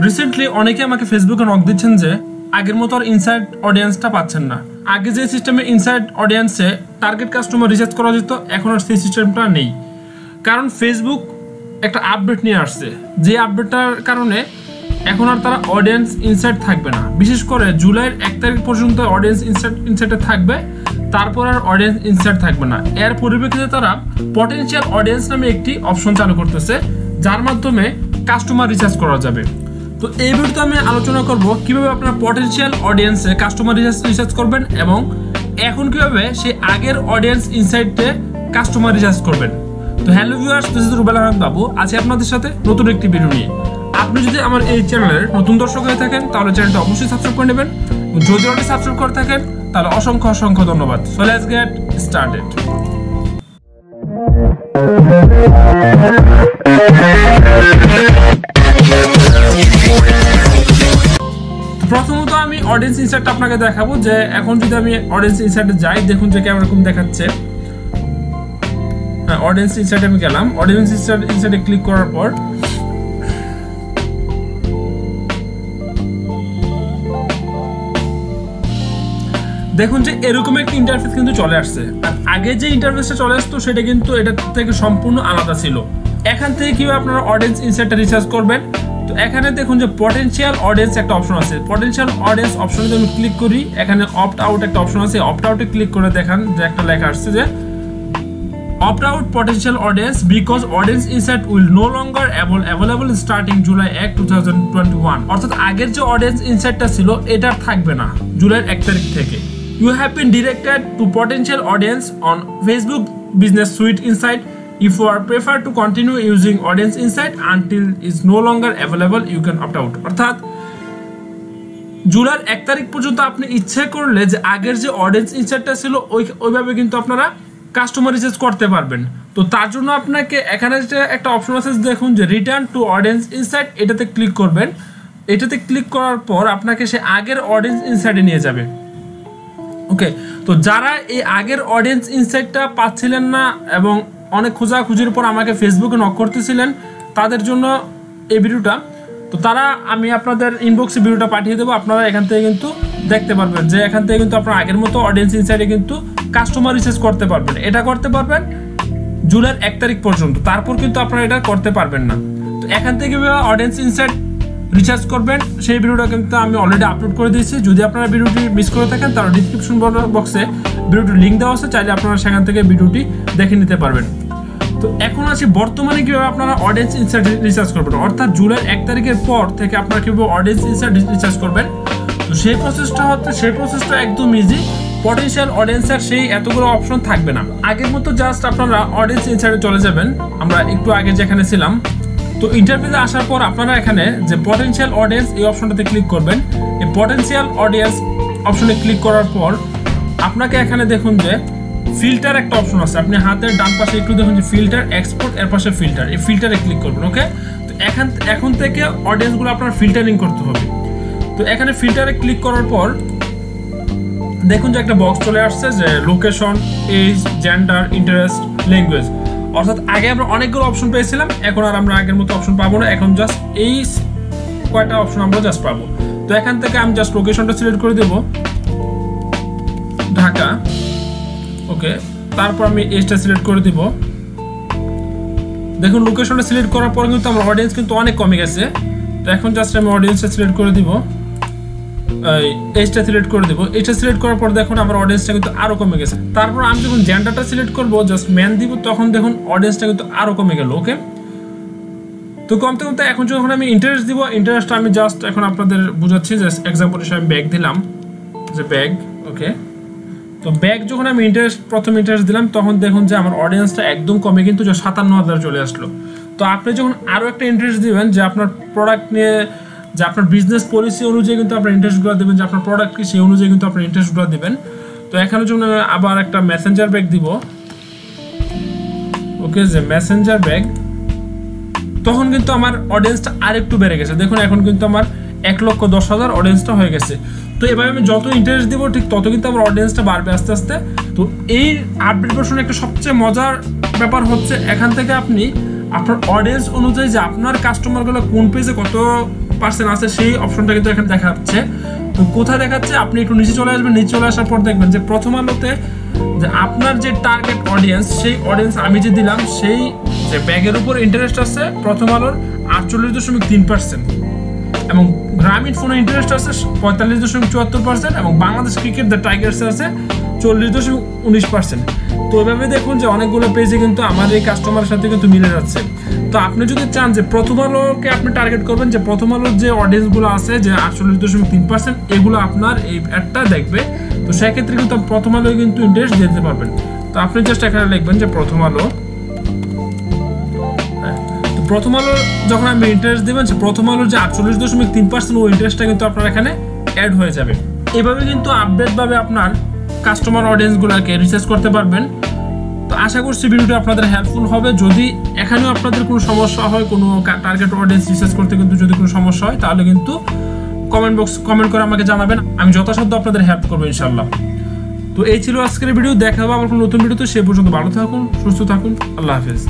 Recently অনেকে আমাকে ফেসবুকে নক দিচ্ছেন যে আগের মতো আর ইনসাইড অডিয়েন্সটা পাচ্ছেন না। আগে যে সিস্টেমে ইনসাইড অডিয়েন্সে টার্গেট কাস্টমার রিচার্জ করা যেত, এখন আর সেই সিস্টেমটা নেই। কারণ ফেসবুক একটা আপডেট নিয়ে আসছে, যে আপডেটটার কারণে এখন আর তারা অডিয়েন্স ইনসাইড থাকবে না। বিশেষ করে জুলাইয়ের 1 তারিখ পর্যন্ত অডিয়েন্স ইনসাইডে থাকবে, তারপর আর অডিয়েন্স ইনসাইড থাকবে না। এর পরিপ্রেক্ষিতে তারা পটেনশিয়াল অডিয়েন্স নামে একটি অপশন চালু করতেছে, যার মাধ্যমে কাস্টমার রিচার্জ করা যাবে। তো এই ভিডিওতে আমি আলোচনা করব কিভাবে আপনারা পটেনশিয়াল অডিয়েন্সে কাস্টমার রিচার্জ করবেন এবং এখন কিভাবে সেই আগের অডিয়েন্স ইনসাইডে কাস্টমার রিচার্জ করবেন। তো hello viewers, this is Rubel Ahmed বাবু, আছি আপনাদের সাথে নতুন একটি ভিডিও নিয়ে। আপনি যদি আমার এই চ্যানেলের নতুন দর্শক হয়ে থাকেন তাহলে চ্যানেলটা অবশ্যই সাবস্ক্রাইব করে নেবেন। যদি অলরেডি সাবস্ক্রাইব করে থাকেন তাহলে অসংখ্য ধন্যবাদ। So let's get started. প্রথমত আমি অডিয়েন্স ইনসাইটটা আপনাকে দেখাবো যে এখন যদি আমি অডিয়েন্স ইনসাইটে যাই, দেখুন যে কেমন রকম দেখাচ্ছে। হ্যাঁ, অডিয়েন্স ইনসাইটে আমি গেলাম। অডিয়েন্স ইনসাইটে ক্লিক করার পর দেখুন যে এরকম একটা ইন্টারফেস কিন্তু চলে আসছে। আর আগে যে ইন্টারফেসটা চলে আসতো সেটা কিন্তু এটা থেকে সম্পূর্ণ আলাদা ছিল। এখান থেকে কিভাবে আপনারা অডিয়েন্স ইনসাইটটা রিচার্জ করবেন, তো এখানে দেখুন যে পটেনশিয়াল অডিয়েন্স একটা অপশন আছে। পটেনশিয়াল অডিয়েন্স অপশনে যদি আমি ক্লিক করি, এখানে অপ্ট আউট একটা অপশন আছে। অপ্ট আউটে ক্লিক করে দেখান যে একটা লেখা আসছে যে opt out potential audience because audience insight will no longer available starting July 1, 2021 অর্থাৎ আগের যে অডিয়েন্স ইনসাইটটা ছিল এটা থাকবে না জুলাইয়ের 1 তারিখ থেকে। You have been directed to potential audience on Facebook Business Suite Insight. If you are prefer to continue using audience insight until is no longer available, you can opt out. অর্থাৎ জুলাইয়ের 1 তারিখ পর্যন্ত আপনি ইচ্ছে করলে যে আগের যে অডিয়েন্স ইনসাইটটা ছিল ওইভাবে কিন্তু আপনারা কাস্টমার রিচার্জ করতে পারবেন। তো তার জন্য আপনাকে এখানে যে একটা অপশন আছে দেখুন যে রিটার্ন টু অডিয়েন্স ইনসাইট, এটাতে ক্লিক করবেন। এটাতে ক্লিক করার পর আপনাকে সে আগের অডিয়েন্স ইনসাইটে নিয়ে যাবে। ওকে, তো যারা এই আগের অডিয়েন্স ইনসাইটটা পাচ্ছিলেন না এবং অনেক খোঁজাখুঁজির পর আমাকে ফেসবুকে নক করতেছিলেন, তাদের জন্য এই ভিডিওটা। তো তারা আমি আপনাদের ইনবক্সে ভিডিওটা পাঠিয়ে দেবো, আপনারা এখান থেকে কিন্তু দেখতে পারবেন যে এখান থেকে কিন্তু আপনারা আগের মতো অডিয়েন্স ইনসাইটে কিন্তু কাস্টমার রিচার্জ করতে পারবেন। এটা করতে পারবেন জুলাইয়ের 1 তারিখ পর্যন্ত, তারপর কিন্তু আপনারা এটা করতে পারবেন না। তো এখান থেকে অডিয়েন্স ইনসাইট রিচার্জ করবেন সেই ভিডিওটা কিন্তু আমি অলরেডি আপলোড করে দিয়েছি। যদি আপনারা ভিডিওটি মিস করে থাকেন তাহলে ডিসক্রিপশন বক্সে ভিডিওটির লিঙ্ক দেওয়া আছে, চাইলে আপনারা সেখান থেকে ভিডিওটি দেখে নিতে পারবেন। তো এখন আসি বর্তমানে কিভাবে আপনারা অডিয়েন্স ইনসাইট রিচার্জ করবেন, অর্থাৎ জুলাইয়ের 1 তারিখের পর থেকে আপনারা কিভাবে অডিয়েন্স ইনসাইট রিচার্জ করবেন। তো সেই প্রসেসটা একদম ইজি। পটেনশিয়াল অডিয়েন্সের সেই এতগুলো অপশন থাকবে না। আগের মতো জাস্ট আপনারা অডিয়েন্স ইনসাইটে চলে যাবেন। আমরা একটু আগে যেখানে ছিলাম, তো ইন্টারফেসে আসার পর আপনারা এখানে যে পটেনশিয়াল অডিয়েন্স এই অপশনটাতে ক্লিক করবেন। এই পটেনশিয়াল অডিয়েন্স অপশনে ক্লিক করার পর আপনাকে এখানে দেখুন যে ফিল্টার একটা অপশন আছে। আপনি হাতের ডান পাশে একটু দেখুন যে ফিল্টার এক্সপোর্ট, এর পাশে ফিল্টার, এই ফিল্টারে ক্লিক করবেন। ওকে, তো এখন থেকে অডিয়েন্সগুলো আপনার ফিল্টারিং করতে হবে। তো এখানে ফিল্টারে ক্লিক করার পর দেখুন যে একটা বক্স চলে আসছে যে location, age, gender, interest, language. অর্থাৎ আগে আমরা অনেকগুলো অপশন পেয়েছিলাম, এখন আর আমরা আগের মতো অপশন পাবো না। এখন জাস্ট এই কয়টা অপশন আমরা জাস্ট পাবো। তো এখান থেকে আমি জাস্ট লোকেশনটা সিলেক্ট করে দেব ঢাকা। ওকে, তারপর আমি এজটা সিলেক্ট করে দিব। দেখুন লোকেশনটা সিলেক্ট করার পর কিন্তু আমার অডিয়েন্স কিন্তু অনেক কমে গেছে। তো এখন জাস্ট আমি অডিয়েন্সটা সিলেক্ট করে দিব, এজটা সিলেক্ট করে দেবো। এটা সিলেক্ট করার পর দেখুন আমার অডিয়েন্সটা কিন্তু আরো কমে গেছে। তারপর আমি যখন জেন্ডারটা সিলেক্ট করবো, জাস্ট ম্যান দিব, তখন দেখুন অডিয়েন্সটা কিন্তু আরো কমে গেল। ওকে, তো কমতে এখন যখন আমি ইন্টারেস্ট দিব, ইন্টারেস্টটা আমি জাস্ট এখন আপনাদের বুঝাচ্ছি। জাস্ট এক্সাম্পল হিসেবে আমি ব্যাগ দিলাম যে ব্যাগ। ওকে, তো ব্যাগ যখন আমি প্রথম ইন্টারেস্ট দিলাম তখন দেখুন যে আমার অডিয়েন্সটা একদম কমে কিন্তু 57,000 চলে আসলো। তো আপনি যখন আরো একটা ইন্টারেস্ট দিবেন যে আপনার প্রোডাক্ট নিয়ে, যে আপনার বিজনেস পলিসি অনুযায়ী কিন্তু আপনার ইন্টারেস্টগুলো দেবেন, যে আপনার প্রোডাক্ট কি সেই অনুযায়ী কিন্তু আপনার ইন্টারেস্টগুলো দেবেন। তো এখানের জন্য আবার একটা মেসেঞ্জার ব্যাগ দিব। ওকে, যে মেসেঞ্জার ব্যাগ, তখন কিন্তু আমার অডিয়েন্সটা আরেকটু বেড়ে গেছে। দেখুন এখন কিন্তু আমার 1,10,000 অডিয়েন্সটা হয়ে গেছে। তো এভাবে আমি যত ইন্টারেস্ট দিব ঠিক তত কিন্তু আমার অডিয়েন্সটা বাড়বে আস্তে আস্তে। তো এই আপডেট ভার্সনে একটা সবচেয়ে মজার ব্যাপার হচ্ছে এখান থেকে আপনি আপনার অডিয়েন্স অনুযায়ী যে আপনার কাস্টমারগুলো কোন পেজে কত পার্সেন্ট আছে সেই অপশনটা কিন্তু এখানে দেখাচ্ছে। তো কোথায় দেখাচ্ছে, আপনি একটু নিচে চলে আসবেন, নিচে চলে আসার পর দেখবেন যে প্রথম আলোতে যে আপনার যে টার্গেট অডিয়েন্স, সেই অডিয়েন্স আমি যে দিলাম সেই যে ব্যাগের উপর ইন্টারেস্ট আছে প্রথম আলোর 48.3%, এবং গ্রামীণ ফোনে ইন্টারেস্ট আছে 45.74%, এবং বাংলাদেশ ক্রিকেট দ্য টাইগার্স আছে 40.19%। তো ওইভাবে দেখুন যে অনেকগুলো পেজে কিন্তু আমার এই কাস্টমারের সাথে কিন্তু মিলে যাচ্ছে। তো আপনি যদি চান যে প্রথম আলোকে আপনি টার্গেট করবেন, যে প্রথম আলোর যে অডিয়েন্সগুলো আছে যে 48.3%, এগুলো আপনার এই অ্যাডটা দেখবে, তো সেক্ষেত্রে কিন্তু প্রথম আলোয় কিন্তু ইন্টারেস্ট দিতে পারবেন। তো আপনি জাস্ট এখানে লিখবেন যে প্রথম আলো। তো প্রথম আলো যখন আপনি ইন্টারেস্ট দেবেন, যে প্রথম আলোর যে 48.3% ওই ইন্টারেস্টটা কিন্তু আপনার এখানে অ্যাড হয়ে যাবে। এভাবে কিন্তু আপডেটভাবে আপনার কাস্টমার অডিয়েন্সগুলোকে রিসার্চ করতে পারবেন। তো আশা করছি ভিডিওটা আপনাদের হেল্পফুল হবে। যদি এখানেও আপনাদের কোনো সমস্যা হয়, কোনো টার্গেট অডিয়েন্স রিসার্চ করতে কিন্তু যদি কোনো সমস্যা হয়, তাহলে কিন্তু কমেন্ট করে আমাকে জানাবেন, আমি যথাসাধ্য আপনাদের হেল্প করবো ইনশাল্লাহ। তো এই ছিল আজকের ভিডিও, দেখা হবে আবার কোনো নতুন ভিডিওতে। সে পর্যন্ত ভালো থাকুন, সুস্থ থাকুন, আল্লাহ হাফেজ।